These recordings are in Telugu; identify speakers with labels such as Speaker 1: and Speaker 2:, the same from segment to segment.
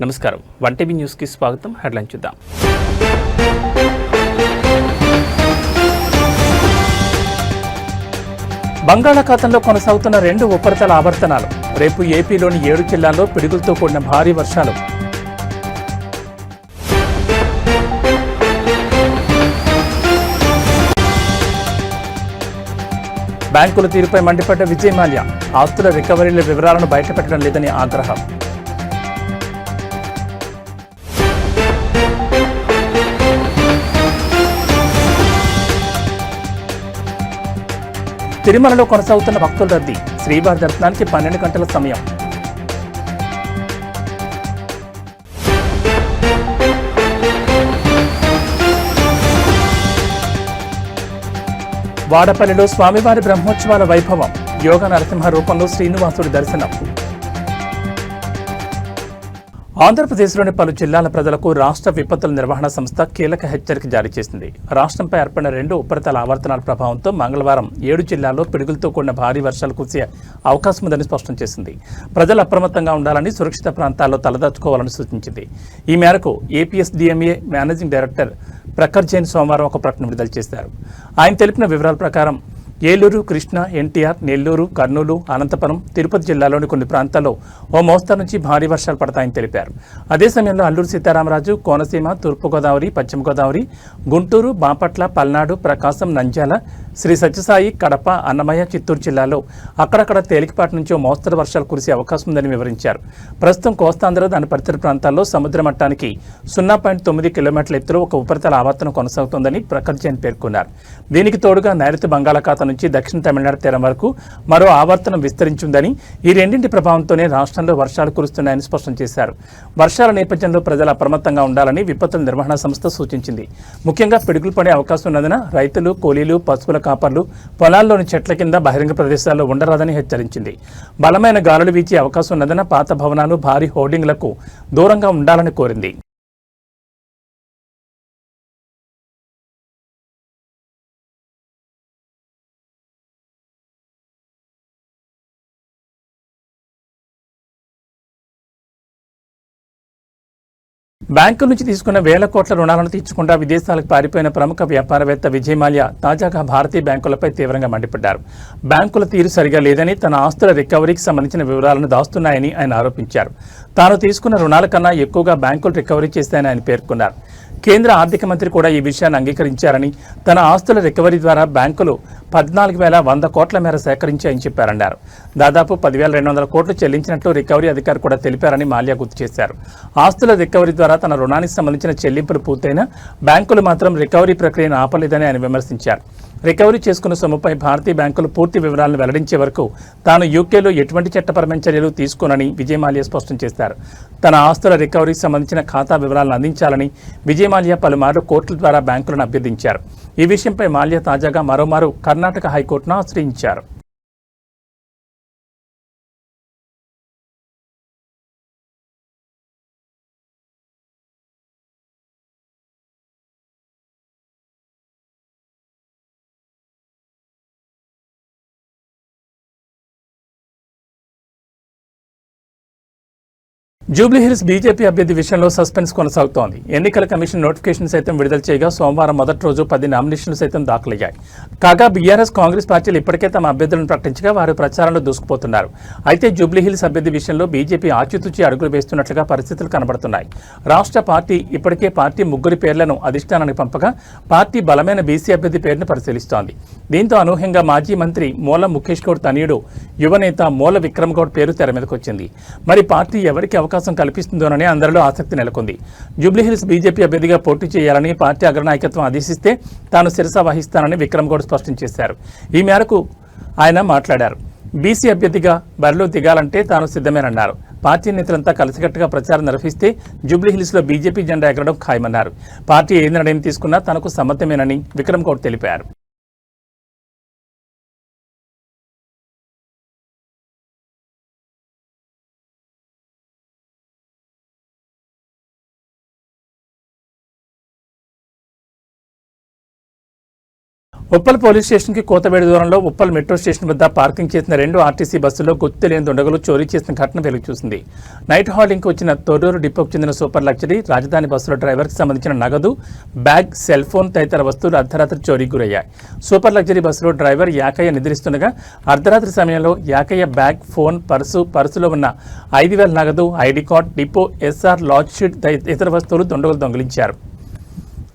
Speaker 1: నమస్కారం. వన్ టీవీ న్యూస్కి స్వాగతం. హెడ్లైన్ చూద్దాం. బంగాళాఖాతంలో కొనసాగుతున్న 2 ఉపరితల ఆవర్తనాలు. రేపు ఏపీలోని 7 జిల్లాల్లో పిడుగులతో కూడిన భారీ వర్షాలు. బ్యాంకుల తీరుపై మండిపడ్డ విజయ్ మాల్యా. ఆస్తుల రికవరీల వివరాలను బయటపెట్టడం లేదని ఆగ్రహం. తిరుమలలో కొనసాగుతున్న భక్తుల రద్దీ. శ్రీవారి దర్శనానికి 12 గంటల సమయం. వాడపల్లిలో స్వామివారి బ్రహ్మోత్సవాల వైభవం. యోగ నరసింహ రూపంలో శ్రీనివాసుడి దర్శనం. ఆంధ్రప్రదేశ్లోని పలు జిల్లాల ప్రజలకు రాష్ట్ర విపత్తుల నిర్వహణ సంస్థ కీలక హెచ్చరిక జారీ చేసింది. రాష్ట్రంపై ఏర్పడిన 2 ఉపరితల ఆవర్తనాల ప్రభావంతో మంగళవారం 7 జిల్లాల్లో పిడుగులతో కూడిన భారీ వర్షాలు కురిసే అవకాశం ఉందని స్పష్టం చేసింది. ప్రజలు అప్రమత్తంగా ఉండాలని, సురక్షిత ప్రాంతాల్లో తలదాచుకోవాలని సూచించింది. ఈ మేరకు ఏపీఎస్డీఎంఏ మేనేజింగ్ డైరెక్టర్ ప్రఖర్ జైన్ సోమవారం ఒక ప్రకటన విడుదల చేశారు. ఆయన తెలిపిన వివరాల ప్రకారం ఏలూరు, కృష్ణా, ఎన్టీఆర్, నెల్లూరు, కర్నూలు, అనంతపురం, తిరుపతి జిల్లాలోని కొన్ని ప్రాంతాల్లో ఓ మోస్తరు నుంచి భారీ వర్షాలు పడతాయని తెలిపారు. అదే సమయంలో అల్లూరు సీతారామరాజు, కోనసీమ, తూర్పుగోదావరి, పశ్చిమ గోదావరి, గుంటూరు, బాపట్ల, పల్నాడు, ప్రకాశం, నంద్యాల, శ్రీ సత్యసాయి, కడప, అన్నమయ్య, చిత్తూరు జిల్లాలో అక్కడక్కడ తేలికపాటి నుంచి ఓ మోస్తరు వర్షాలు కురిసే అవకాశం ఉందని వివరించారు. ప్రస్తుతం కోస్తాంధ్ర, దాని పరిసర ప్రాంతాల్లో సముద్ర మట్టానికి 0.9 కిలోమీటర్ల ఎత్తులో ఒక ఉపరితల ఆవర్తనం కొనసాగుతోందని ప్రఖర్ జైన్ పేర్కొన్నారు. దీనికి తోడుగా నైరుతి బంగాళాఖాతం నుంచి దక్షిణ తమిళనాడు తీరం వరకు మరో ఆవర్తనం విస్తరించిందని, ఈ రెండింటి ప్రభావంతోనే రాష్ట్రంలో వర్షాలు కురుస్తున్నాయని స్పష్టం చేశారు. వర్షాల నేపథ్యంలో ప్రజలు అప్రమత్తంగా ఉండాలని విపత్తుల నిర్వహణ సంస్థ సూచించింది. ముఖ్యంగా పిడుగులు పడే అవకాశం ఉన్నందున రైతులు, కూలీలు, పశువుల కాపర్లు పొలాల్లోని చెట్ల కింద బహిరంగ ప్రదేశాల్లో ఉండరాదని హెచ్చరించింది. బలమైన గాలులు వీచే అవకాశం ఉన్నందున పాత భవనాలు, భారీ హోర్డింగ్లకు దూరంగా ఉండాలని కోరింది. బ్యాంకుల నుంచి తీసుకున్న వేల కోట్ల రుణాలను తీర్చకుండా విదేశాలకు పారిపోయిన ప్రముఖ వ్యాపారవేత్త విజయ్ మాల్యా తాజాగా భారతీయ బ్యాంకులపై తీవ్రంగా మండిపడ్డారు. బ్యాంకుల తీరు సరిగా లేదని, తన ఆస్తుల రికవరీకి సంబంధించిన వివరాలను దాస్తున్నాయని ఆయన ఆరోపించారు. తాను తీసుకున్న రుణాల కన్నా ఎక్కువగా బ్యాంకులు రికవరీ చేశాయని ఆయన పేర్కొన్నారు. కేంద్ర ఆర్థిక మంత్రి కూడా ఈ విషయాన్ని అంగీకరించారని, తన ఆస్తుల రికవరీ ద్వారా బ్యాంకులు 14,100 కోట్ల మేర సేకరించాయని చెప్పారన్నారు. దాదాపు 10,200 కోట్లు చెల్లించినట్లు రికవరీ అధికారి కూడా తెలిపారని మాల్యా గుర్తు చేశారు. ఆస్తుల రికవరీ ద్వారా తన రుణానికి సంబంధించిన చెల్లింపులు పూర్తయినా బ్యాంకులు మాత్రం రికవరీ ప్రక్రియను ఆపలేదని ఆయన విమర్శించారు. రికవరీ చేసుకున్న సొమ్ముపై భారతీయ బ్యాంకులు పూర్తి వివరాలను వెల్లడించే వరకు తాను యూకేలో ఎటువంటి చట్టపరమైన చర్యలు తీసుకోనని విజయ్ మాల్యా స్పష్టం చేశారు. తన ఆస్తుల రికవరీకి సంబంధించిన ఖాతా వివరాలను అందించాలని విజయ్ మాల్యా పలుమార్లు కోర్టుల ద్వారా బ్యాంకులను అభ్యర్థించారు. ఈ విషయంపై మాల్యా తాజాగా మరోమారు కర్ణాటక హైకోర్టును ఆశ్రయించారు. జూబ్లీహిల్స్ బీజేపీ అభ్యర్థి విషయంలో సస్పెన్స్ కొనసాగుతోంది. ఎన్నికల కమిషన్ నోటిఫికేషన్ సైతం విడుదల చేయగా సోమవారం మొదటి రోజు 10 నామినేషన్లు సైతం దాఖలయ్యాయి. కాగా బీఆర్ఎస్, కాంగ్రెస్ పార్టీలు ఇప్పటికే తమ అభ్యర్థులను ప్రకటించగా వారు ప్రచారంలో దూసుకుపోతున్నారు. అయితే జూబ్లీహిల్స్ అభ్యర్థి విషయంలో బీజేపీ ఆచితూచి అడుగులు వేస్తున్నట్లుగా పరిస్థితులు కనబడుతున్నాయి. రాష్ట్ర పార్టీ ఇప్పటికే ముగ్గురి పేర్లను అధిష్టానానికి పంపగా పార్టీ బలమైన బీసీ అభ్యర్థి పేరును పరిశీలిస్తోంది. దీంతో అనూహ్యంగా మాజీ మంత్రి మూల ముఖేష్ గౌడ్ తనయుడు, యువనేత మూల విక్రమ్ గౌడ్ పేరు తెర మీదకు వచ్చింది. మరి పార్టీ ఎవరికి అవకాశం కల్పిస్తుందోనని అందరిలో ఆసక్తి నెలకొంది. జూబ్లీహిల్స్ బీజేపీ అభ్యర్థిగా పోటీ చేయాలని పార్టీ అగ్రనాయకత్వం ఆదేశిస్తే తాను శిరస వహిస్తానని విక్రమ్ గౌడ్ స్పష్టం చేశారు. ఈ మేరకు ఆయన మాట్లాడారు. బీసీ అభ్యర్థిగా బరిలో దిగాలంటే తాను సిద్ధమేనన్నారు. పార్టీ నేతలంతా కలిసికట్టుగా ప్రచారం నిర్వహిస్తే జూబ్లీహిల్స్లో బీజేపీ జెండా ఎగరడం ఖాయమన్నారు. పార్టీ ఏ నిర్ణయం తీసుకున్నా తనకు సమ్మతమేనని విక్రమ్ గౌడ్ తెలిపారు. ఉప్పల్ పోలీస్ స్టేషన్ కి కోతవేడి దూరంలో ఉప్పల్ మెట్రో స్టేషన్ వద్ద పార్కింగ్ చేసిన 2 ఆర్టీసీ బస్సుల్లో గుర్తు తెలియని దుండగులు చోరీ చేసిన ఘటన వెలుగు చూసింది. నైట్ హాలింగ్కి వచ్చిన తొర్రూరు డిపోకు చెందిన సూపర్ లగ్జరీ రాజధాని బస్సులో డ్రైవర్కి సంబంధించిన నగదు, బ్యాగ్, సెల్ ఫోన్ తదితర వస్తువులు అర్ధరాత్రి చోరీకి గురయ్యాయి. సూపర్ లగ్జరీ బస్సులో డ్రైవర్ యాకయ్య నిద్రిస్తుండగా అర్ధరాత్రి సమయంలో యాకయ్య బ్యాగ్, ఫోన్, పర్సులో ఉన్న 5,000 నగదు, ఐడి కార్డ్, డిపో, ఎస్ఆర్, లాడ్జ్ షీట్ ఇతర వస్తువులు దుండగులు దొంగిలించారు.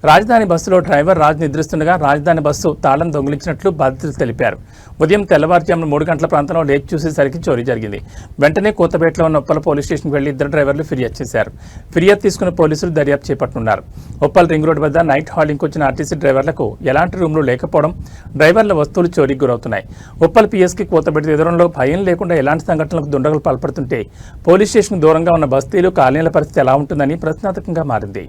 Speaker 1: రాజధాని బస్సులో డ్రైవర్ రాజు నిద్రిస్తుండగా రాజధాని బస్సు తాళం దొంగిలించినట్లు బాధితులు తెలిపారు. ఉదయం తెల్లవారుజామున 3 గంటల ప్రాంతంలో లేచి చూసేసరికి చోరీ జరిగింది. వెంటనే కోతపేటలో ఉన్న ఉప్పల్ పోలీస్ స్టేషన్కి వెళ్లి 2 డ్రైవర్లు ఫిర్యాదు చేశారు. ఫిర్యాదు తీసుకున్న పోలీసులు దర్యాప్తు చేపట్టనున్నారు. ఉప్పల్ రింగ్ రోడ్ వద్ద నైట్ హాలింగ్కి వచ్చిన ఆర్టీసీ డ్రైవర్లకు ఎలాంటి రూమ్లు లేకపోవడం, డ్రైవర్ల వస్తువులు చోరీకి గురవుతున్నాయి. ఉప్పల్ పిఎస్కి కోతపేట ఎదురంలో భయం లేకుండా ఎలాంటి సంఘటనలకు దుండగులు పాల్పడుతుంటే పోలీస్ స్టేషన్ దూరంగా ఉన్న బస్తీలు, కాలనీల పరిస్థితి ఎలా ఉంటుందని ప్రశ్నార్థకంగా మారింది.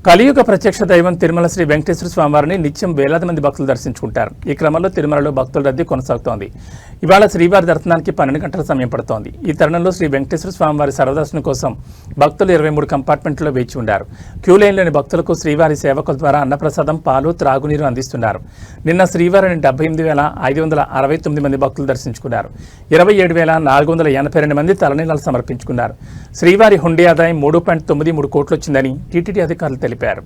Speaker 1: కలియుగ ప్రత్యక్ష దైవం తిరుమల శ్రీ వెంకటేశ్వర స్వామివారిని నిత్యం వేలాది మంది భక్తులు దర్శించుకుంటారు. ఈ క్రమంలో తిరుమలలో భక్తుల రద్దీ కొనసాగుతోంది. ఇవాళ శ్రీవారి దర్శనానికి 12 గంటల సమయం పడుతోంది. ఈ తరుణంలో శ్రీ వెంకటేశ్వర స్వామివారి సర్వదర్శనం కోసం భక్తులు 23 కంపార్ట్మెంట్లో వేచి ఉన్నారు. క్యూ లైన్లోని భక్తులకు శ్రీవారి సేవకుల ద్వారా అన్నప్రసాదం, పాలు, త్రాగునీరు అందిస్తున్నారు. నిన్న శ్రీవారిని 78,569 మంది భక్తులు దర్శించుకున్నారు. 27,482 మంది తలనీలాలు సమర్పించుకున్నారు. శ్రీవారి హుండీ ఆదాయం 3.93 కోట్లు వచ్చిందని టీటీడీ అధికారులు తెలిపారు.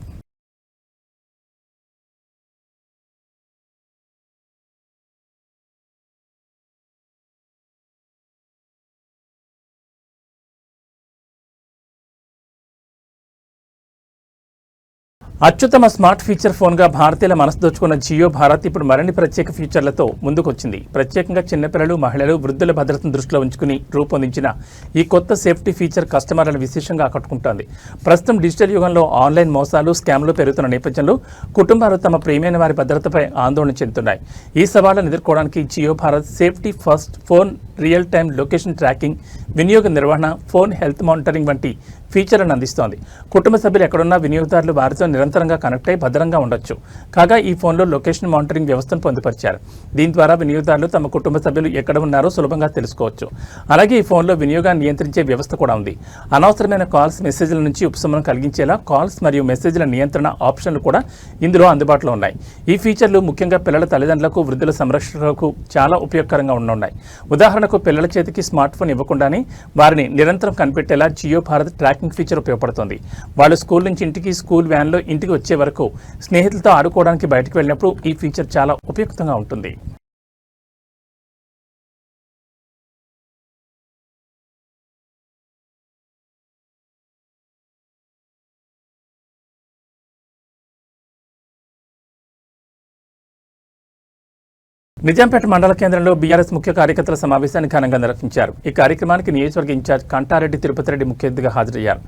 Speaker 1: అత్యుత్తమ స్మార్ట్ ఫీచర్ ఫోన్గా భారతీయుల మనసు దోచుకున్న జియో భారత్ ఇప్పుడు మరిన్ని ప్రత్యేక ఫీచర్లతో ముందుకొచ్చింది. ప్రత్యేకంగా చిన్నపిల్లలు, మహిళలు, వృద్ధుల భద్రతను దృష్టిలో ఉంచుకుని రూపొందించిన ఈ కొత్త సేఫ్టీ ఫీచర్ కస్టమర్లను విశేషంగా ఆకట్టుకుంటోంది. ప్రస్తుతం డిజిటల్ యుగంలో ఆన్లైన్ మోసాలు, స్కామ్లు పెరుగుతున్న నేపథ్యంలో కుటుంబాలు తమ ప్రియమైన వారి భద్రతపై ఆందోళన చెందుతున్నాయి. ఈ సవాళ్లను ఎదుర్కోవడానికి Jio Bharat safety first phone, real time location tracking, వినియోగ నిర్వహణ, ఫోన్ హెల్త్ మానిటరింగ్ వంటి ఫీచర్లను అందిస్తోంది. కుటుంబ సభ్యులు ఎక్కడున్నా వినియోగదారులు వారితో నిరంతరంగా కనెక్ట్ అయి భద్రంగా ఉండొచ్చు. కాగా ఈ ఫోన్లో లొకేషన్ మానిటరింగ్ వ్యవస్థను పొందుపరిచారు. దీని ద్వారా వినియోగదారులు తమ కుటుంబ సభ్యులు ఎక్కడ ఉన్నారో సులభంగా తెలుసుకోవచ్చు. అలాగే ఈ ఫోన్లో వినియోగాన్ని నియంత్రించే వ్యవస్థ కూడా ఉంది. అనవసరమైన కాల్స్, మెసేజ్ల నుంచి ఉపశమనం కలిగించేలా కాల్స్ మరియు మెసేజ్ల నియంత్రణ ఆప్షన్లు కూడా ఇందులో అందుబాటులో ఉన్నాయి. ఈ ఫీచర్లు ముఖ్యంగా పిల్లల తల్లిదండ్రులకు, వృద్ధుల సంరక్షకులకు చాలా ఉపయోగకరంగా ఉన్నాయి. ఉదాహరణకు పిల్లల చేతికి స్మార్ట్ ఫోన్ ఇవ్వకుండానే వారిని నిరంతరం కనిపెట్టేలా జియో భారత్ ట్రాకింగ్ ఫీచర్ ఉపయోగపడుతుంది. వాళ్ళు స్కూల్ నుంచి ఇంటికి, స్కూల్ వ్యాన్లో ఇంటికి వచ్చే వరకు స్నేహితులతో ఆడుకోవడానికి బయటకు వెళ్ళినప్పుడు ఈ ఫీచర్ చాలా ఉపయుక్తంగా ఉంటుంది. నిజాంపేట మండల కేంద్రంలో బీఆర్ఎస్ ముఖ్య కార్యకర్తల సమావేశాన్ని ఘనంగా నిర్వహించారు. ఈ కార్యక్రమానికి నియోజకవర్గ ఇన్ఛార్జ్ కంటారెడ్డి తిరుపతి రెడ్డి ముఖ్య అతిథిగా హాజరయ్యారు.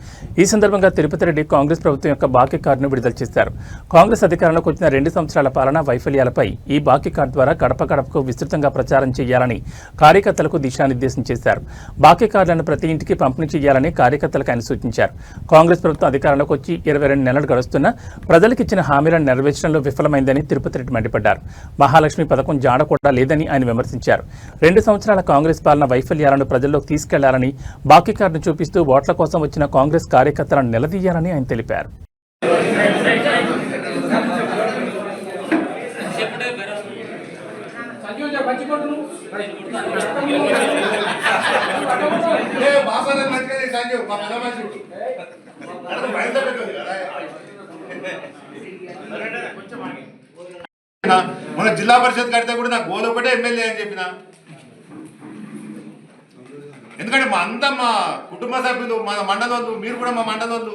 Speaker 1: ఈ సందర్భంగా తిరుపతి రెడ్డి కాంగ్రెస్ ప్రభుత్వం యొక్క బాకీ కార్డును విడుదల చేశారు. కాంగ్రెస్ అధికారంలోకి వచ్చిన 2 సంవత్సరాల పాలన వైఫల్యాలపై ఈ బాకీ కార్డు ద్వారా గడప గడపకు విస్తృతంగా ప్రచారం చేయాలని కార్యకర్తలకు దిశానిర్దేశం చేశారు. బాకీ కార్డులను ప్రతి ఇంటికి పంపిణీ చేయాలని కార్యకర్తలకు ఆయన సూచించారు. కాంగ్రెస్ ప్రభుత్వం అధికారంలోకి వచ్చి 22 నెలలు గడుస్తున్నా ప్రజలకు ఇచ్చిన హామీలను నెరవేర్చడంలో విఫలమైందని తిరుపతి రెడ్డి మండిపడ్డారు. మహాలక్ష్మి పథకం జాడ కూడా లేదని ఆయన విమర్శించారు. 2 సంవత్సరాల కాంగ్రెస్ పాలన వైఫల్యాలను ప్రజల్లోకి తీసుకెళ్లాలని, బాకీ కార్డును చూపిస్తూ ఓట్ల కోసం వచ్చిన కాంగ్రెస్ కార్యకర్తలను నిలదీయాలని ఆయన తెలిపారు.
Speaker 2: మన జిల్లా పరిషత్ కడితే కూడా నాకు గోలు ఒకటే ఎమ్మెల్యే అని చెప్పిన. ఎందుకంటే మా కుటుంబ సభ్యులు, మన మండలోళ్ళు, మీరు కూడా మా మండలోళ్ళు.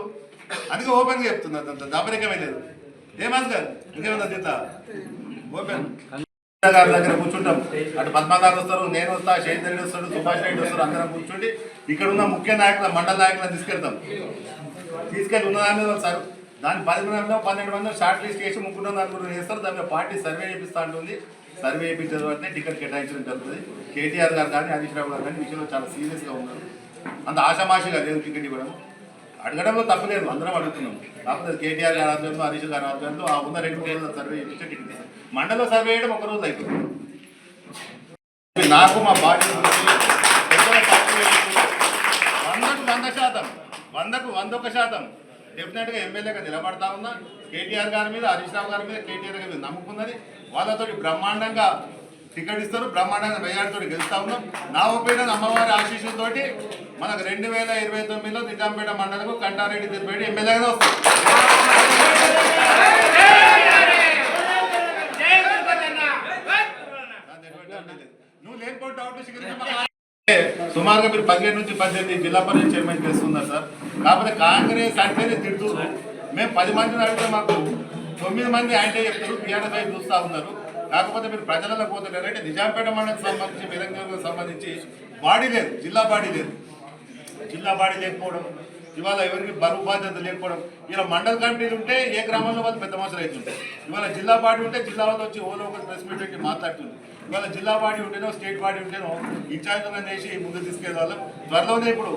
Speaker 2: అందుకే ఓపెన్గా చెప్తున్నా, అంత దాపరికమే లేదు. ఏమని కాదు, ఇంకేమన్నా చేత ఓపెన్ గారి దగ్గర కూర్చుంటాం. అటు పద్మగారు వస్తారు, నేను వస్తా, శైతన్ రెడ్డి వస్తాడు, సుభాష్ రెడ్డి వస్తారు. అందరం కూర్చుండి ఇక్కడ ఉన్న ముఖ్య నాయకుల, మండల నాయకులను తీసుకెళ్తాం. తీసుకెళ్ళి ఉన్నదాన్ని సార్ దాని 10 మందిలో 12 మంది షార్ట్ లిస్ట్ చేసి 3 చేస్తారు. దాని పార్టీ సర్వే చేపిస్తూ ఉంటుంది. సర్వే చేయించిన తర్వాతనే టికెట్ కేటాయించడం జరుగుతుంది. కేటీఆర్ గారు కానీ, హరీష్ రావు గారు కానీ విషయంలో చాలా సీరియస్గా ఉన్నారు. అంత ఆషామాషిగా లేదు టికెట్ ఇవ్వడం. అడగడంలో తప్పలేదు, అందరం అడుగుతున్నాం. కాకపోతే కేటీఆర్ గారి ఆధ్వర్యంలో, హరీష్ గారి ఆధ్వర్యంలో ఆ ఉన్న 2 రోజుల సర్వే చేసి టికెట్ ఇస్తాం. మండలంలో సర్వే చేయడం 1 రోజు అయిపోతుంది. నాకు మా పార్టీ గురించి 100% డెఫినెట్గా ఎమ్మెల్యేగా నిలబడతా ఉన్నా. కేటీఆర్ గారి మీద, హరీష్ రావు గారి మీద, కేటీఆర్ గారి మీద నమ్ముకున్నది. వాళ్ళతో బ్రహ్మాండంగా టికెట్ ఇస్తారు, బ్రహ్మాండంగా మెజార్టీతో గెలుస్తా ఉన్నాం. నా ఒపీనియన్ అమ్మవారి ఆశీస్సులతోటి మనకు 2029లో నిజాంపేట మండలకు కంటారెడ్డి తిరుపతి ఎమ్మెల్యేగా వస్తాం. నువ్వు లేకపోతే డౌట్ సుమారుగా మీరు 17 నుంచి 18 జిల్లా పరిషత్ చైర్మన్ చేస్తున్నారు సార్. కాకపోతే కాంగ్రెస్ అంటేనే తిడుతున్నారు. మేము 10 మందిని అడిగితే మాకు 9 మంది అంటే చెప్తారు, టీఆర్ఎస్ వైపు చూస్తూ ఉన్నారు. కాకపోతే మీరు ప్రజలలో పోతున్నారు. అంటే నిజాంపేట మండలికి సంబంధించి, మెదక్ సంబంధించి బాడీ లేదు, జిల్లా బాడీ లేదు. జిల్లా బాడీ లేకపోవడం, ఇవాళ ఎవరికి బరువు బాధ్యత లేకపోవడం. ఇలా మండల కమిటీలు ఉంటే ఏ గ్రామంలో వాళ్ళు పెద్ద మనుషులు అవుతుంటాయి. ఇవాళ జిల్లా బాడీ ఉంటే జిల్లా వాళ్ళు వచ్చి ఓలో ఒక ప్రెస్ మీట్ పెట్టి మాట్లాడుతుంది. ఇవాళ జిల్లా బాడీ ఉంటేనో, స్టేట్ బాడీ ఉంటేనో ఇన్ఛార్జ్గా చేసి ముందుకు తీసుకెళ్ళే వాళ్ళం. త్వరలోనే ఇప్పుడు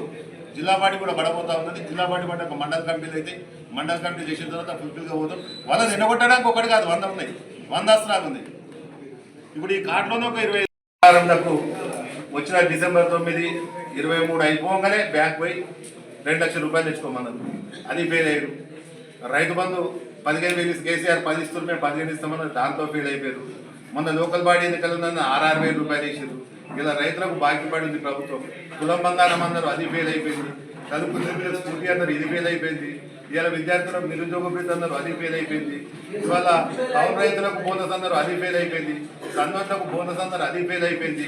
Speaker 2: జిల్లా బాడీ కూడా పడబోతా ఉన్నది. జిల్లా బాడీ పడ్డ ఒక మండల కమిటీలు అయితే మండల కమిటీ చేసిన తర్వాత ఫుల్ఫిల్గా పోతాం. వాళ్ళని నిలగొట్టడానికి ఒకటి కాదు, 100 ఉన్నాయి, 100 అస్త్రాలు ఉన్నాయి. ఇప్పుడు ఈ కార్డులోనే ఒక 25 వచ్చిన డిసెంబర్ 9, 23 అయిపోగానే బ్యాంక్ పోయి 2 లక్షల రూపాయలు తెచ్చుకోమన్నారు. అది ఫెయిల్ అయ్యారు. రైతు బంధు 15,000 కేసీఆర్ 10 ఇస్తున్నారు, మేము 15 ఇస్తామన్నారు, దాంతో ఫెయిల్ అయిపోయారు. మొన్న లోకల్ బాడీ ఎన్నికలు 6,000 రూపాయలు వేసారు. ఇలా రైతులకు బాకీ పడింది ప్రభుత్వం. కులం బంగారం అన్నారు, అది ఫెయిల్ అయిపోయింది. చదువు స్కూటీ అన్నారు, ఇది ఫెయిల్ అయిపోయింది. ఇవాళ విద్యార్థులకు నిరుద్యోగ భృతి అన్నారు, అది ఫెయిల్ అయిపోయింది. ఇవాళ కౌలు రైతులకు బోనస్ అన్నారు, అది ఫెయిల్ అయిపోయింది. సన్వత్లకు బోనస్ అన్నారు, అది ఫెయిల్ అయిపోయింది.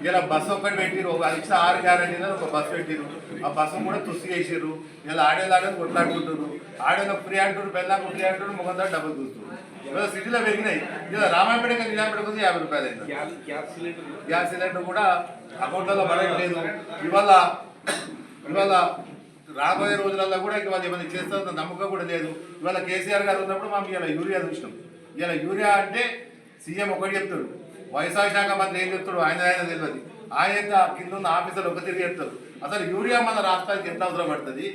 Speaker 2: ఇలా బస్సు ఒక్కటి పెట్టిరు, ఒక ఇచ్చిన 6 గ్యారెంటీలో ఒక బస్సు పెట్టిరు. ఆ బస్సు కూడా తుస్సి చేసిర్రు. ఇలా ఆడేలాడని కొట్లాడుకుంటున్నారు. ఆడేలకు ఫ్రీ అంటారు, పెళ్ళకు ఫ్రీ అంటారు, ముఖంతో డబ్బులు చూస్తున్నారు. ఇవాళ సిటీలో పెరిగినాయి. ఇలా రామాయపేట నిజాంపేట కొంచెం 50 రూపాయలు అయింది. గ్యాస్ సిలిండర్ కూడా అకౌంట్లలో పడట్లేదు. ఇవాళ రాబోయే రోజులలో కూడా ఇక వాళ్ళు ఏమైనా చేస్తారన్న నమ్మకం కూడా లేదు. ఇవాళ కేసీఆర్ గారు ఉన్నప్పుడు మాకు ఇలా యూరియా చూసినాం. ఇలా యూరియా అంటే సీఎం ఒకటి చెప్తాడు, వ్యవసాయ శాఖ మంత్రి ఏం చెప్తాడు ఆయన తెలియదు. ఆయన కింద ఉన్న ఆఫీసర్లు ఒక తిరిగి చెప్తారు. అసలు యూరియా మన రాష్ట్రానికి ఎంత అవసరం పడుతుంది,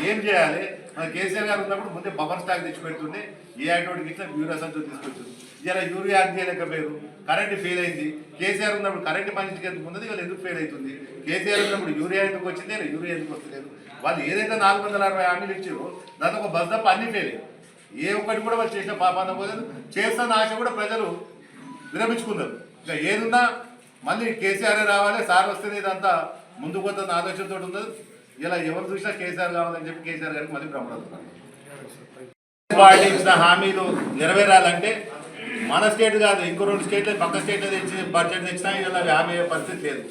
Speaker 2: ఏం చేయాలి. మన కేసీఆర్ గారు ఉన్నప్పుడు ముందే బఫర్ స్టాక్ తెచ్చిపెడుతుండే, ఏ ఆటోడికి ఇట్లా యూరియా సంచులు తీసుకొచ్చింది. ఇలా యూరియా అని చేయలేకపోయారు. కరెంటు ఫెయిల్ అయింది. కేసీఆర్ ఉన్నప్పుడు కరెంటు పనిచేసి ఎందుకు ఉన్నది, వాళ్ళు ఎందుకు ఫెయిల్ అవుతుంది. కేసీఆర్ ఉన్నప్పుడు యూరియా ఎందుకు వచ్చింది, యూరియా ఎందుకు వస్తలేదు. వాళ్ళు ఏదైతే 460 హామీలు ఇచ్చారో దాంతో ఒక బస్ తప్ప అన్ని ఫెయిల్. ఏ ఒక్కటి కూడా వాళ్ళు చేసిన పాపాన పోలేదు. చేస్తున్న ఆశ కూడా ప్రజలు విరమించుకున్నారు. ఇంకా ఏదున్నా మళ్ళీ కేసీఆర్ రావాలి, సార్ వస్తేనే ఇదంతా ముందుకు పోతున్న ఆలోచనతో ఉన్నది. ఇలా ఎవరు చూసినా కేసీఆర్ కావాలని చెప్పి కేసీఆర్ గారికి మళ్ళీ ప్రమాదం. పార్టీ ఇచ్చిన హామీలు నెరవేరాలంటే మన స్టేట్ కాదు, ఇంకో 2 స్టేట్లు పక్క స్టేట్లో తెచ్చి బడ్జెట్ తెచ్చినా ఇలా హామీ అయ్యే పరిస్థితి లేదు.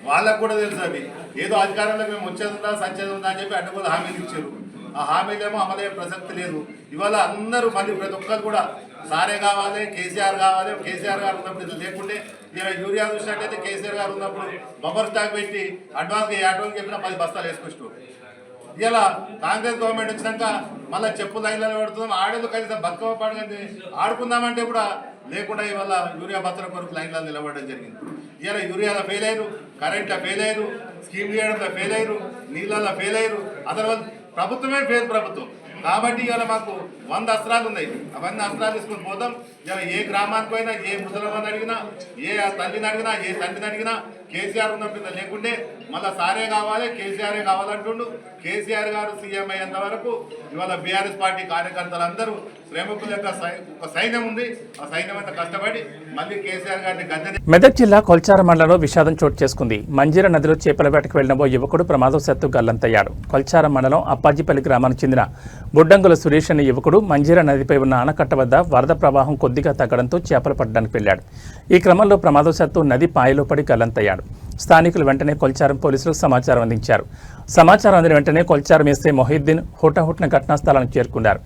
Speaker 2: వాళ్ళకు కూడా తెలుసు అవి ఏదో అధికారంలోకి మేము వచ్చేది ఉందా సంచేది ఉందా అని చెప్పి అడ్డగోలు హామీలు ఇచ్చారు. ఆ హామీలేమో అమలయ్యే ప్రసక్తి లేదు. ఇవాళ అందరూ మళ్ళీ ప్రతి ఒక్కరు కూడా సారే కావాలి, కేసీఆర్ కావాలి. కేసీఆర్ గారు ఉన్నప్పుడు ఇది లేకుంటే ఇలా యూరియా చూసినట్టయితే కేసీఆర్ గారు ఉన్నప్పుడు బఫర్ స్టాక్ పెట్టి అడ్వాన్స్గా చెప్పినా 10 బస్తాలు వేసుకొచ్చు. ఇలా కాంగ్రెస్ గవర్నమెంట్ వచ్చినాక మళ్ళీ చెప్పు లైన్లలో పడుతున్నాం. ఆడేందుకు కనీసం బతుకమ్మ పండుగ ఆడుకుందామంటే కూడా లేకుండా ఇవాళ యూరియా భద్ర కొరకు లైన్లో నిలబడడం జరిగింది. ఇలా యూరియాలో ఫెయిల్ అయ్యారు, కరెంట్లో ఫెయిల్ అయ్యారు, స్కీమ్ చేయడంలో ఫెయిల్ అయ్యారు, నీళ్ళలో ఫెయిల్ అయ్యారు. అసలు ప్రభుత్వమే ఫెయిల్ ప్రభుత్వం. కాబట్టి ఇవాళ మాకు 100 అస్త్రాలు ఉన్నాయి. అవన్నీ అస్త్రాలు తీసుకొని పోతాం. ఇలా ఏ గ్రామానికి పోయినా, ఏ ముసలిని అడిగినా, ఏ తల్లిని అడిగినా, ఏ తండ్రిని అడిగినా కేసీఆర్ ఉన్నప్పుడు లేకుంటే మళ్ళీ సారే కావాలి, కేసీఆరే కావాలంటుండు. కేసీఆర్ గారు సీఎం అయ్యేంత వరకు ఇవాళ బీఆర్ఎస్ పార్టీ కార్యకర్తలందరూ శ్రమికుల యొక్క ఒక సైన్యం ఉంది. ఆ సైన్యం అంతా కష్టపడి మళ్ళీ కేసీఆర్ గారిని గద్దె.
Speaker 1: మెదక్ జిల్లా కొల్చార మండలంలో విషాదం చోటు చేసుకుంది. మంజీర నదిలో చేపల వేటకు వెళ్లిన ఓ యువకుడు ప్రమాదవశాత్తు గల్లంతయ్యాడు. కొల్చార మండలం అప్పాజిపల్లి గ్రామానికి చెందిన బుడ్డంగుల సురేష్ అనే యువకుడు మంజీర నదిపై ఉన్న ఆనకట్ట వద్ద వరద ప్రవాహం కొద్దిగా తగ్గడంతో చేపలు పట్టడానికి వెళ్లాడు. ఈ క్రమంలో ప్రమాదవశాత్తు నది పాయలో పడి గల్లంతయ్యాడు. స్థానికులు వెంటనే కొల్చారం పోలీసులకు సమాచారం అందించారు. సమాచారం అందిన వెంటనే కొల్చారం ఎస్ఐ మొహిద్దీన్ హుటాహుటిన ఘటనా స్థలానికి చేరుకున్నారు.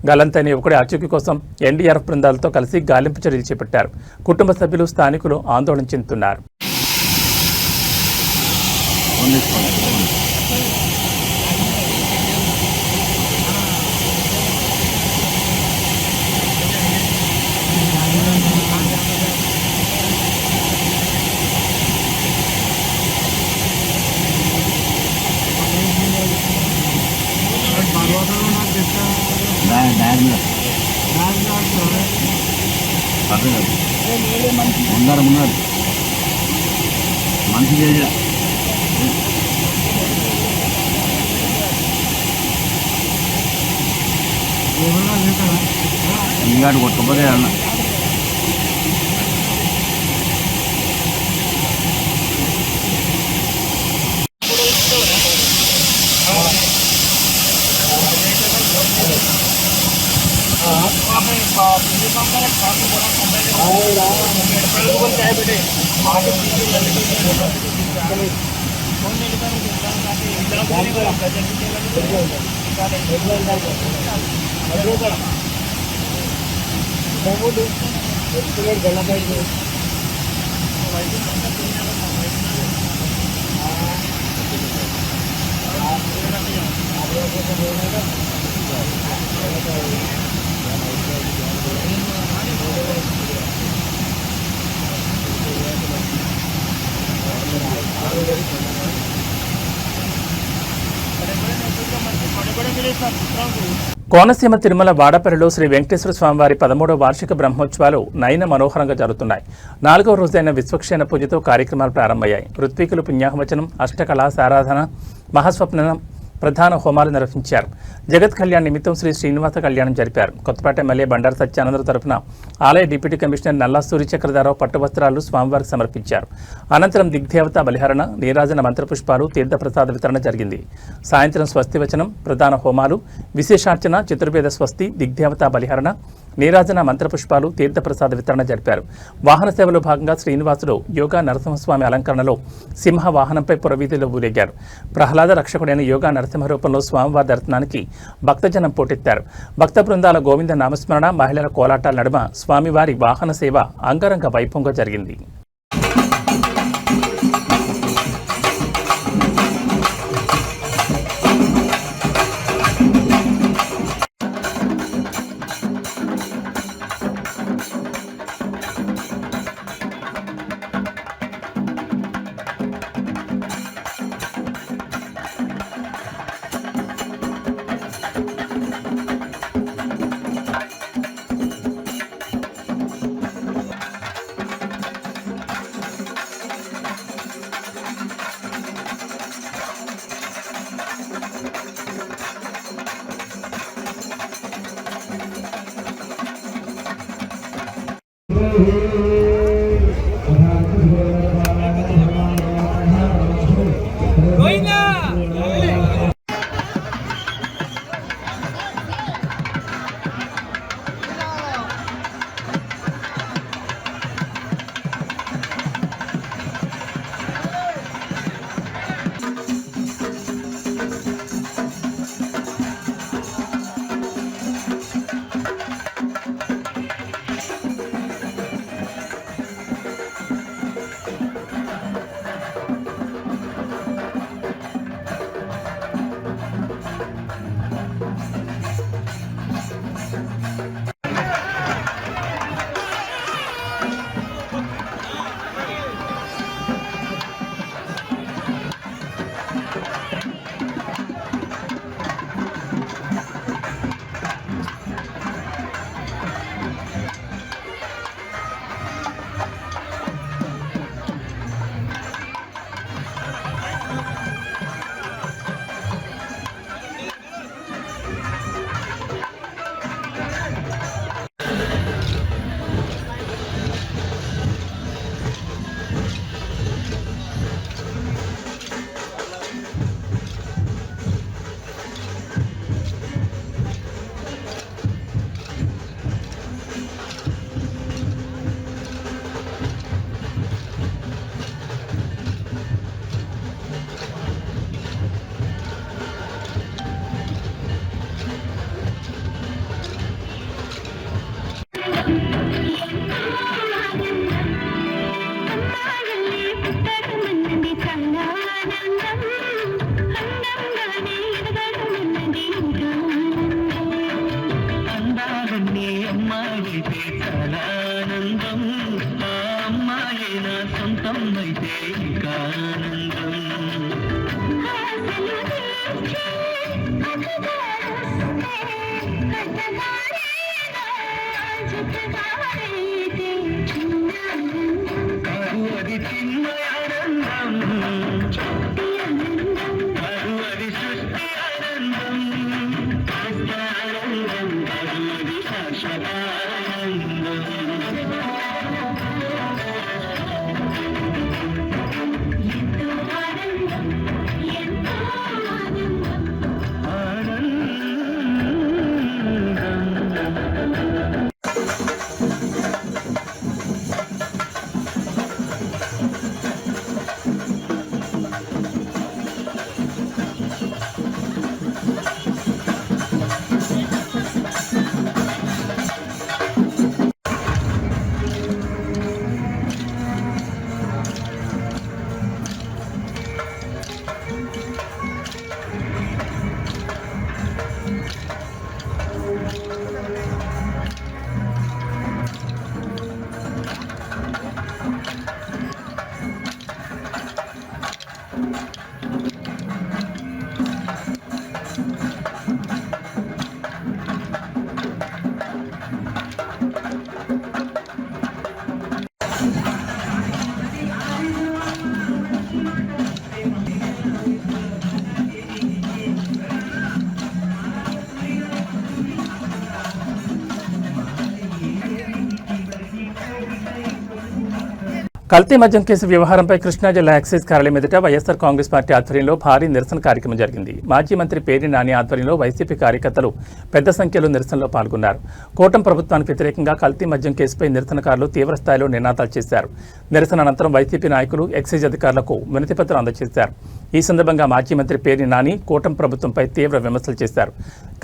Speaker 1: గల్లంతైన యువకుడి ఆచూకీ కోసం ఎన్డీఆర్ఎఫ్ బృందాలతో కలిసి గాలింపు చర్యలు చేపట్టారు. కుటుంబ సభ్యులు, స్థానికులు ఆందోళన చెందుతున్నారు.
Speaker 3: ముందర మంచి చేయ ఇంకాటి కొట్టకపోతే అన్న
Speaker 1: కోనసీమ తిరుమల వాడపల్లిలో శ్రీ వెంకటేశ్వర స్వామివారి 13వ వార్షిక బ్రహ్మోత్సవాలు నయన మనోహరంగా జరుగుతున్నాయి. 4వ రోజైన విశ్వక్షేణ పూజతో కార్యక్రమాలు ప్రారంభమయ్యాయి. ఋత్వికులు పుణ్యాహవచనం, అష్టకళా సారాధన, మహాస్వప్నం, ప్రధాన హోమాలు నిర్వహించారు. జగత్ కళ్యాణ్ నిమిత్తం శ్రీ శ్రీనివాస కళ్యాణం జరిపారు. కొత్తపేట ఎమ్మెల్యే బండారు సత్యానందరావు తరపున ఆలయ డిప్యూటీ కమిషనర్ నల్లా సూర్యచక్రధరరావు పట్టు వస్త్రాలు స్వామివారికి సమర్పించారు. అనంతరం దిగ్దేవత బలిహరణ, నీరాజన మంత్రపుష్పాలు, తీర్థప్రసాద వితరణ జరిగింది. సాయంత్రం స్వస్తివచనం, ప్రధాన హోమాలు, విశేషార్చన, చతుర్వేద స్వస్తి, దిగ్దేవత బలిహరణ, నీరాజన మంత్రపుష్పాలు, తీర్థప్రసాద వితరణ జరిపారు. వాహన సేవలో భాగంగా శ్రీనివాసుడు యోగా నరసింహస్వామి అలంకరణలో సింహ వాహనంపై పురవీధిలో ఊరేగారు. ప్రహ్లాద రక్షకుడైన యోగా నరసింహ రూపంలో స్వామివారి దర్శనానికి భక్తజనం పోటెత్తారు. భక్త బృందాల గోవింద నామస్మరణ, మహిళల కోలాటాల నడుమ స్వామివారి వాహన సేవ అంగరంగ వైభవంగా జరిగింది. కల్తీ మద్యం కేసు వ్యవహారంపై కృష్ణా జిల్లా ఎక్సైజ్ కార్యాలయం ఎదుట వైఎస్ఆర్ కాంగ్రెస్ పార్టీ ఆధ్వర్యంలో భారీ నిరసన కార్యక్రమం జరిగింది. మాజీ మంత్రి పేర్ని నాని ఆధ్వర్యంలో వైసీపీ కార్యకర్తలు పెద్ద సంఖ్యలో నిరసనలో పాల్గొన్నారు. కూటమి ప్రభుత్వానికి వ్యతిరేకంగా కల్తీ మద్యం కేసుపై నిరసనకారులు తీవ్రస్థాయిలో నినాదాలు చేశారు. నిరసన అనంతరం వైసీపీ నాయకులు ఎక్సైజ్ అధికారులకు వినతిపత్రం అందజేశారు. ఈ సందర్భంగా మాజీ మంత్రి పేర్ని నాని కూటమి ప్రభుత్వంపై తీవ్ర విమర్శలు చేశారు.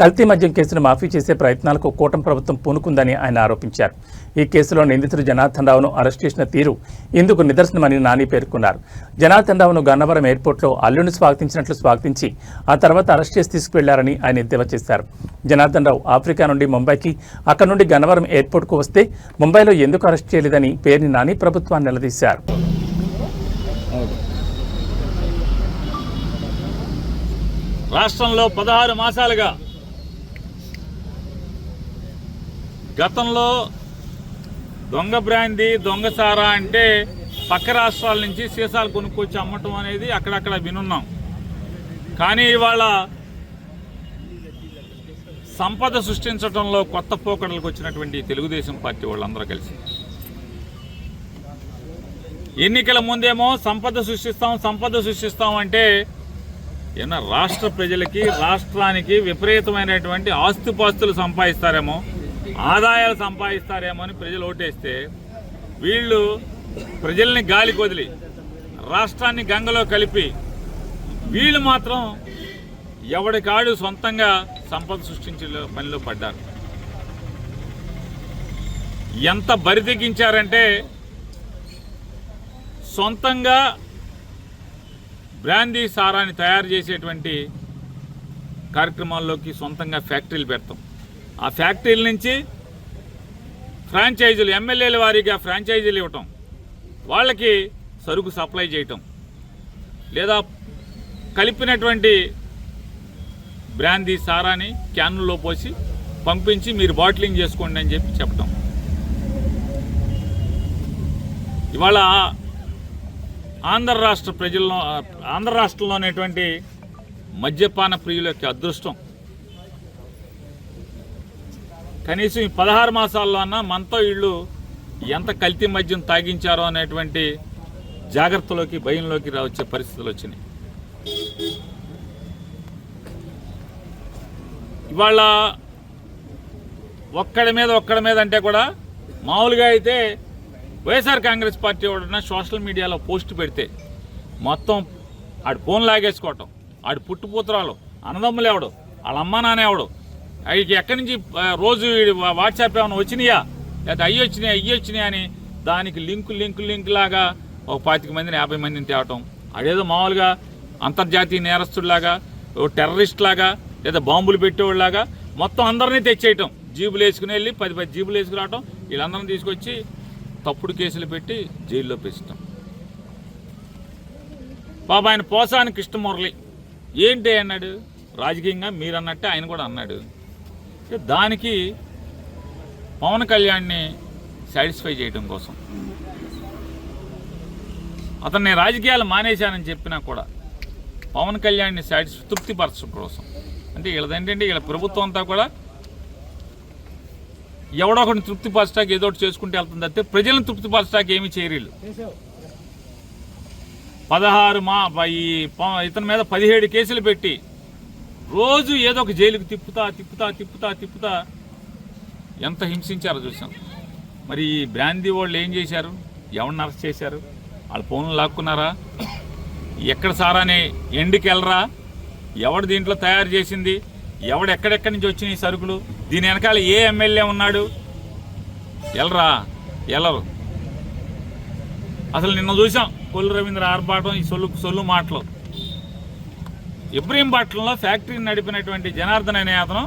Speaker 1: కల్తీ మద్యం కేసును మాఫీ చేసే ప్రయత్నాలకు కూటమి ప్రభుత్వం పూనుకుందని ఆయన ఆరోపించారు. ఈ కేసులో నిందితుడు జనార్దన్ రావును అరెస్ట్ చేసిన తీరు ఇందుకు నిదర్శనమని నాని పేర్కొన్నారు. జనార్దన్ రావును గన్నవరం ఎయిర్పోర్ట్లో అల్లుడిని స్వాగతించి ఆ తర్వాత అరెస్ట్ చేసి తీసుకువెళ్లారని ఆయన ఎద్దేవా చేశారు. జనార్దన్ రావు ఆఫ్రికా నుండి ముంబైకి, అక్కడి నుండి గన్నవరం ఎయిర్పోర్ట్కు వస్తే ముంబైలో ఎందుకు అరెస్ట్ చేయలేదని పేర్ని నాని ప్రభుత్వాన్ని నిలదీశారు.
Speaker 4: రాష్ట్రంలో 16 మాసాలుగా గతంలో దొంగ బ్రాందీ, దొంగ సారా అంటే పక్క రాష్ట్రాల నుంచి సీసాలు కొనుక్కొచ్చి అమ్మటం అనేది అక్కడక్కడ వినున్నాం. కానీ ఇవాళ సంపద సృష్టించడంలో కొత్త పోకడలకు వచ్చినటువంటి తెలుగుదేశం పార్టీ వాళ్ళందరూ కలిసి ఎన్నికల ముందేమో సంపద సృష్టిస్తాం అంటే ఏమన్నా రాష్ట్ర ప్రజలకి, రాష్ట్రానికి విపరీతమైనటువంటి ఆస్తిపాస్తులు సంపాదిస్తారేమో, ఆదాయాలు సంపాదిస్తారేమో అని ప్రజలు ఓటేస్తే వీళ్ళు ప్రజల్ని గాలికి వదిలి రాష్ట్రాన్ని గంగలో కలిపి వీళ్ళు మాత్రం ఎవడికాడు సొంతంగా సంపద సృష్టించే పనిలో పడ్డారు. ఎంత బరితెగించారంటే సొంతంగా బ్రాందీ సారాన్ని తయారు చేసేటువంటి కార్యక్రమాల్లోకి సొంతంగా ఫ్యాక్టరీలు పెడతాం. ఆ ఫ్యాక్టరీల నుంచి ఫ్రాంచైజీలు, ఎమ్మెల్యేల వారీగా ఫ్రాంచైజీలు ఇవ్వటం, వాళ్ళకి సరుకు సప్లై చేయటం, లేదా కలిపినటువంటి బ్రాందీ సారాని క్యాన్లలో పోసి పంపించి మీరు బాటిలింగ్ చేసుకోండి అని చెప్పి చెప్పటం. ఇవాళ ఆంధ్ర రాష్ట్రంలో ఉన్నటువంటి మద్యపాన ప్రియుల యొక్క అదృష్టం కనీసం ఈ 16 మాసాల్లో అన్నా మనతో వీళ్ళు ఎంత కల్తీ మద్యం తాగించారో అనేటువంటి జాగ్రత్తలోకి, భయంలోకి వచ్చే పరిస్థితులు వచ్చినాయి. ఇవాళ ఒక్కడి మీద అంటే కూడా మామూలుగా అయితే వైఎస్ఆర్ కాంగ్రెస్ పార్టీ వాడున్న సోషల్ మీడియాలో పోస్ట్ పెడితే మొత్తం ఆడు ఫోన్ లాగేసుకోవటం, ఆడు పుట్టుపూతరాలు అన్నదమ్ములు ఎవడు, వాళ్ళ అమ్మ నాన్న ఎవడు, అవి ఎక్కడి నుంచి రోజు వాట్సాప్ ఏమైనా వచ్చినాయా, లేదా అయ్యి వచ్చినాయి అని దానికి లింక్ లాగా ఒక 25 మందిని 50 మందిని తేవటం, అదేదో మామూలుగా అంతర్జాతీయ నేరస్తుడిలాగా, ఓ టెర్రరిస్ట్ లాగా, లేదా బాంబులు పెట్టేవాళ్ళలాగా మొత్తం అందరినీ తెచ్చేయటం, జీబులు వేసుకుని వెళ్ళి 10 జీబులు వేసుకురావటం, వీళ్ళందరినీ తీసుకొచ్చి తప్పుడు కేసులు పెట్టి జైల్లో పెట్టడం. పాప ఆయన పోసాని కృష్ణమురళి ఏంటి అన్నాడు, రాజకీయంగా మీరు అన్నట్టే ఆయన కూడా అన్నాడు. దానికి పవన్ కళ్యాణ్ని సాటిస్ఫై చేయడం కోసం అతను నేను రాజకీయాలు మానేశానని చెప్పినా కూడా పవన్ కళ్యాణ్ని తృప్తిపరచడం కోసం, అంటే వీళ్ళదేంటంటే వీళ్ళ ప్రభుత్వం అంతా కూడా ఎవడో ఒకటి తృప్తిపరచడానికి ఏదో ఒకటి చేసుకుంటే వెళ్తుంది అయితే ప్రజలను తృప్తిపరచడానికి ఏమీ చేయరు. 16 ఇతని మీద 17 కేసులు పెట్టి రోజు ఏదో ఒక జైలుకి తిప్పుతా ఎంత హింసించారో చూసాం. మరి ఈ బ్రాందీ వాళ్ళు ఏం చేశారు? ఎవరిని అరెస్ట్ చేశారు? వాళ్ళ ఫోన్లు లాక్కున్నారా? ఎక్కడ సారాని ఎండుకి వెళ్ళరా? ఎవడు దీంట్లో తయారు చేసింది? ఎవడు ఎక్కడెక్కడి నుంచి వచ్చినాయి సరుకులు? దీని వెనకాల ఏ ఎమ్మెల్యే ఉన్నాడు? వెళ్ళరా? వెళ్ళరు. అసలు నిన్న చూసాం కొల్లు రవీంద్ర ఆర్భాటం, ఈ సొల్లు మాటలు. ఇబ్రహీంపట్నంలో ఫ్యాక్టరీని నడిపినటువంటి జనార్దన్ అనే అతను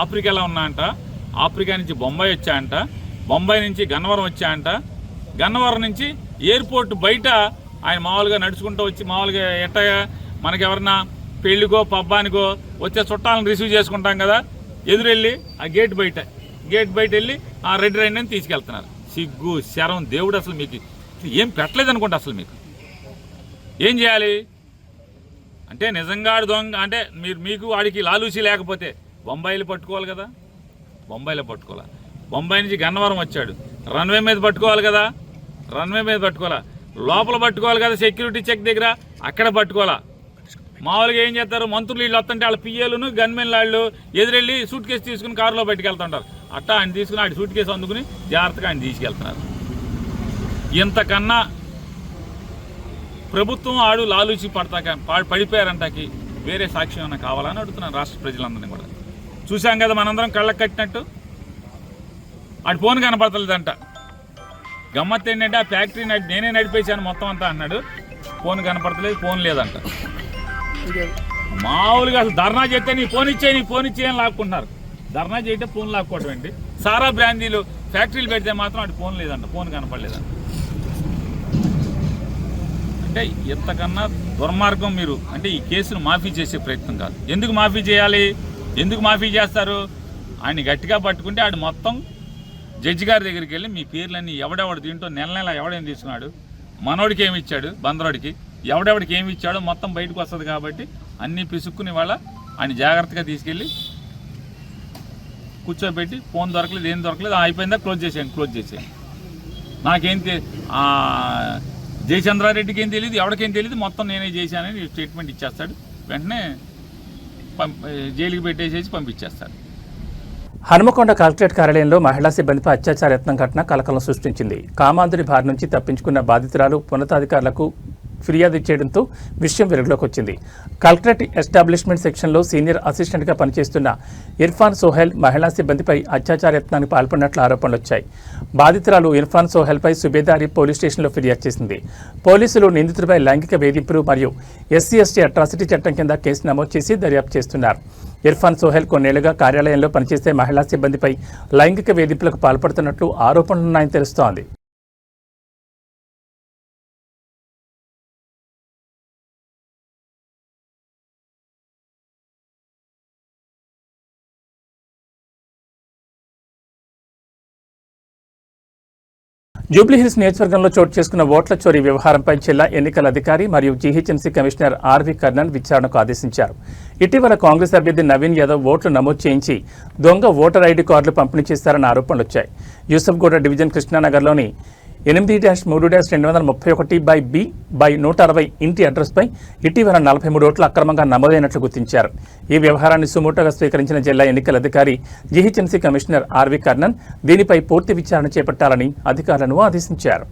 Speaker 4: ఆఫ్రికాలో ఉన్నాయంట. ఆఫ్రికా నుంచి బొంబాయి వచ్చాయంట. బొంబాయి నుంచి గన్నవరం వచ్చాయంట. గన్నవరం నుంచి ఎయిర్పోర్ట్ బయట ఆయన మామూలుగా నడుచుకుంటూ వచ్చి మామూలుగా ఎట్టగా మనకెవరన్నా పెళ్లికో పబ్బానికో వచ్చే చుట్టాలను రిసీవ్ చేసుకుంటాం కదా, ఎదురెళ్ళి ఆ గేట్ బయట వెళ్ళి ఆ రెడ్ రైన్ అని తీసుకెళ్తున్నారు. సిగ్గు శరం దేవుడు అసలు మీకు ఏం పెట్టలేదు అనుకుంటా. అసలు ఏం చేయాలి అంటే నిజంగా దొంగ అంటే మీకు వాడికి లాలూసి లేకపోతే బొంబాయిలో పట్టుకోవాలి కదా. బొంబాయిలో పట్టుకోవాలా? బొంబాయి నుంచి గన్నవరం వచ్చాడు, రన్వే మీద పట్టుకోవాలి కదా. రన్వే మీద పట్టుకోవాలా? లోపల పట్టుకోవాలి కదా, సెక్యూరిటీ చెక్ దగ్గర అక్కడ పట్టుకోవాలా. మామూలుగా ఏం చేస్తారు, మంత్రులు వీళ్ళు వస్తుంటే వాళ్ళ పిఏలను గన్మెన్ వాళ్ళు ఎదురెళ్ళి సూట్ కేసు తీసుకుని కారులో పట్టుకెళ్తుంటారు. అట్టా ఆయన తీసుకుని ఆడి సూట్ కేసు అందుకుని జాగ్రత్తగా ఆయన తీసుకెళ్తున్నారు. ఇంతకన్నా ప్రభుత్వం ఆడు లాలూచి పడిపోయారంటాకి వేరే సాక్ష్యం ఏమైనా కావాలని అడుగుతున్నాను రాష్ట్ర ప్రజలందరినీ కూడా. చూసాం కదా మనందరం కళ్ళకు కట్టినట్టు. ఆడి ఫోన్ కనపడతలేదంట. గమ్మత్తు ఏంటంటే ఆ ఫ్యాక్టరీ నేనే నడిపేశాను మొత్తం అంతా అన్నాడు. ఫోన్ కనపడతలేదు, ఫోన్ లేదంట. మామూలుగా అసలు ధర్నా చేస్తే నీ ఫోన్ ఇచ్చే అని లాక్కుంటున్నారు. ధర్నా చేయటే ఫోన్ లాక్కోవడం ఏంటి? సారా బ్రాందీలు ఫ్యాక్టరీలు పెడితే మాత్రం అటు ఫోన్ లేదంట, ఫోన్ కనపడలేదంట. అంటే ఎంతకన్నా దుర్మార్గం మీరు. అంటే ఈ కేసును మాఫీ చేసే ప్రయత్నం కాదు. ఎందుకు మాఫీ చేయాలి? ఎందుకు మాఫీ చేస్తారు? ఆయన గట్టిగా పట్టుకుంటే ఆడు మొత్తం జడ్జి గారి దగ్గరికి వెళ్ళి మీ పేర్లన్నీ ఎవడెవడు దీంట్లో నెల ఎవడేం తీసుకున్నాడు, మనోడికి ఏమి ఇచ్చాడు, బందరోడికి ఎవడెవడికి ఏమి ఇచ్చాడో మొత్తం బయటకు వస్తుంది. కాబట్టి అన్నీ పిసుక్కుని వాళ్ళ ఆయన జాగ్రత్తగా తీసుకెళ్ళి కూర్చోబెట్టి ఫోన్ దొరకలేదు, ఏం దొరకలేదు, అయిపోయిందా క్లోజ్ చేసేయండి. నాకేం జయచంద్రారెడ్డికి ఏం తెలియదు, ఎవరికేం తెలియదు, మొత్తం నేనే చేశానని స్టేట్మెంట్ ఇచ్చేస్తాడు. వెంటనే జైలుకి పెట్టేసేసి పంపించేస్తాడు.
Speaker 1: హనుమకొండ కలెక్టరేట్ కార్యాలయంలో మహిళా సిబ్బందిపై అత్యాచార యత్నం ఘటన కలకలం సృష్టించింది. కామాంధుని బారి నుంచి తప్పించుకున్న బాధితురాలు ఉన్నతాధికారులకు ఫిర్యాదు చేయడంతో విషయం వెలుగులోకి వచ్చింది. కలెక్టరేట్ ఎస్టాబ్లిష్మెంట్ సెక్షన్లో సీనియర్ అసిస్టెంట్గా పనిచేస్తున్న ఇర్ఫాన్ సోహెల్ మహిళా సిబ్బందిపై అత్యాచార యత్నానికి పాల్పడినట్లు ఆరోపణలు వచ్చాయి. బాధితురాలు ఇర్ఫాన్ సోహెల్పై సుబేదారి పోలీస్ స్టేషన్లో ఫిర్యాదు చేసింది. పోలీసులు నిందితుడిపై లైంగిక వేధింపులు మరియు SC/ST అట్రాసిటీ చట్టం కింద కేసు నమోదు చేసి దర్యాప్తు చేస్తున్నారు. ఇర్ఫాన్ సోహెల్ కొన్నేళ్లుగా కార్యాలయంలో పనిచేసే మహిళా సిబ్బందిపై లైంగిక వేధింపులకు పాల్పడుతున్నట్లు ఆరోపణలున్నాయని తెలుస్తోంది. జూబ్లీహిల్స్ నియోజకవర్గంలో చోటు చేసుకున్న ఓట్ల చోరీ వ్యవహారంపై జిల్లా ఎన్నికల అధికారి మరియు GHMC కమిషనర్ RV కర్ణన్ విచారణకు ఆదేశించారు. ఇటీవల కాంగ్రెస్ అభ్యర్థి నవీన్ యాదవ్ ఓట్లు నమోదు చేయించి దొంగ ఓటర్ ID కార్డులు పంపిణీ చేశారన్న ఆరోపణలు వచ్చాయి. యూసఫ్గూడ డివిజన్ కృష్ణానగర్లోని 8-231/B/160 ఇంటి అడ్రస్పై ఇటీవల 43 ఓట్లు అక్రమంగా నమోదైనట్లు గుర్తించారు. ఈ వ్యవహారాన్ని సుమోటోగా స్వీకరించిన జిల్లా ఎన్నికల అధికారి GHMC కమిషనర్ RV కర్ణన్ దీనిపై పూర్తి విచారణ చేపట్టాలని అధికారులను ఆదేశించారు.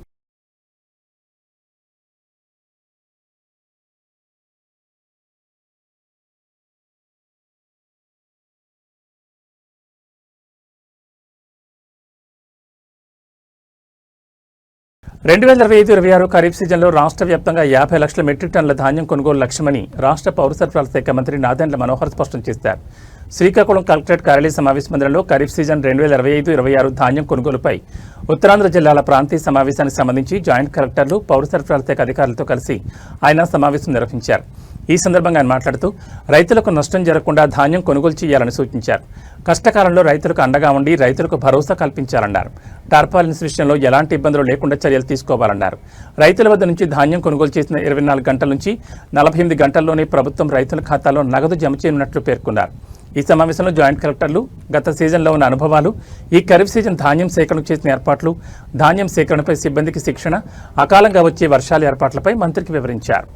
Speaker 1: రెండు 2025-26 ఖరీఫ్ సీజన్లో రాష్ట్ర వ్యాప్తంగా 50 లక్షల మెట్రిక్ టన్నుల ధాన్యం కొనుగోలు లక్ష్యమని రాష్ట్ర పౌర సరఫరాల శాఖ మంత్రి నాదెండ్ల మనోహర్ స్పష్టం చేశారు. శ్రీకాకుళం కలెక్టరేట్ కార్యాలయ సమావేశ మందిరంలో ఖరీఫ్ సీజన్ 2025-26 ధాన్యం కొనుగోలుపై ఉత్తరాంధ్ర జిల్లాల ప్రాంతీయ సమావేశానికి సంబంధించి జాయింట్ కలెక్టర్లు పౌర సరఫరాల శాఖ అధికారులతో కలిసి ఆయన సమావేశం నిర్వహించారు. ఈ సందర్భంగా ఆయన మాట్లాడుతూ రైతులకు నష్టం జరగకుండా ధాన్యం కొనుగోలు చేయాలని సూచించారు. కష్టకాలంలో రైతులకు అండగా ఉండి రైతులకు భరోసా కల్పించాలన్నారు. టార్పాలిన్స్ విషయంలో ఎలాంటి ఇబ్బందులు లేకుండా చర్యలు తీసుకోవాలన్నారు. రైతుల వద్ద నుంచి ధాన్యం కొనుగోలు చేసిన 24 గంటల నుంచి 48 గంటల్లోనే ప్రభుత్వం రైతుల ఖాతాలో నగదు జమ చేయనున్నట్లు పేర్కొన్నారు. ఈ సమావేశంలో జాయింట్ కలెక్టర్లు గత సీజన్లో ఉన్న అనుభవాలు, ఈ ఖరీఫ్ సీజన్ ధాన్యం సేకరణకు చేసిన ఏర్పాట్లు, ధాన్యం సేకరణపై సిబ్బందికి శిక్షణ, అకాలంగా వచ్చే వర్షాల ఏర్పాట్లపై మంత్రికి వివరించారు.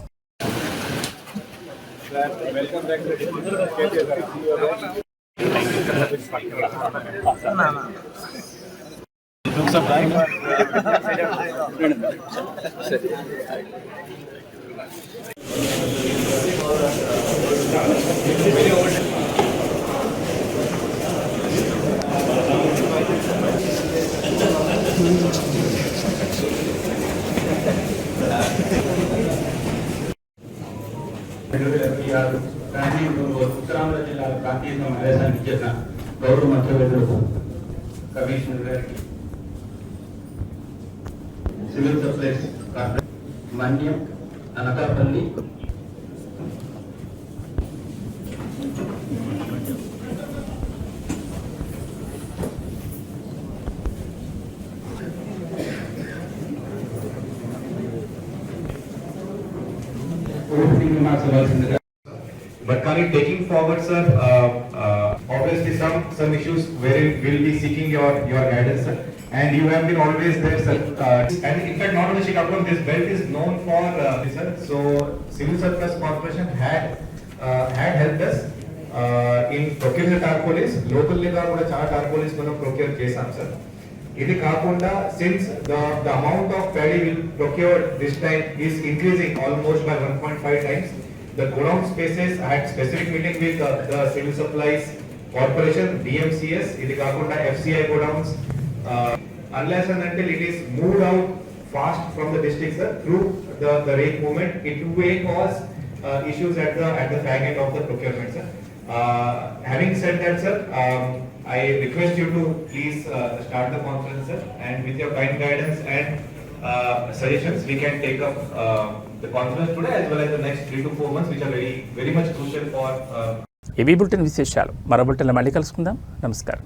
Speaker 5: ఉత్తరాంధ్ర జిల్లాల ప్రాంతీయ సమావేశానికి చేసిన గౌరవ మంత్రివర్యులకు, కమిషనర్ గారికి, civil supplies Manyam, Anakapalli,
Speaker 6: But taking forward, sir, obviously some issues wherein we'll be seeking your guidance, sir. And you have been always there, sir. And in fact, not only Srikakulam, this belt is known for sir. So Civil Surplus Corporation had helped us in procuring the tarpaulins. Local level kuda chaala tarpaulins మనం procure చేసాం, sir. ఇది కాకుండా since the amount of paddy we procured this time is increasing almost by 1.5 times. The godown spaces, I had specific meeting with the Civil Supplies Corporation, DMCS, ఇది కాకుండా FCI godowns, unless and until it is moved out fast from the district, sir, through the rain movement, it may cause issues at the fag end of the procurement, sir. Having said that, sir, I request you to please start the conference, sir, and with your kind guidance and suggestions, we can take up the conference today as well as the next 3 to 4 months, which are very much crucial for.
Speaker 1: AB bulletin విశేషాలు మరో బులెటిన్లో మళ్ళీ కలుసుకుందాం. నమస్కారం.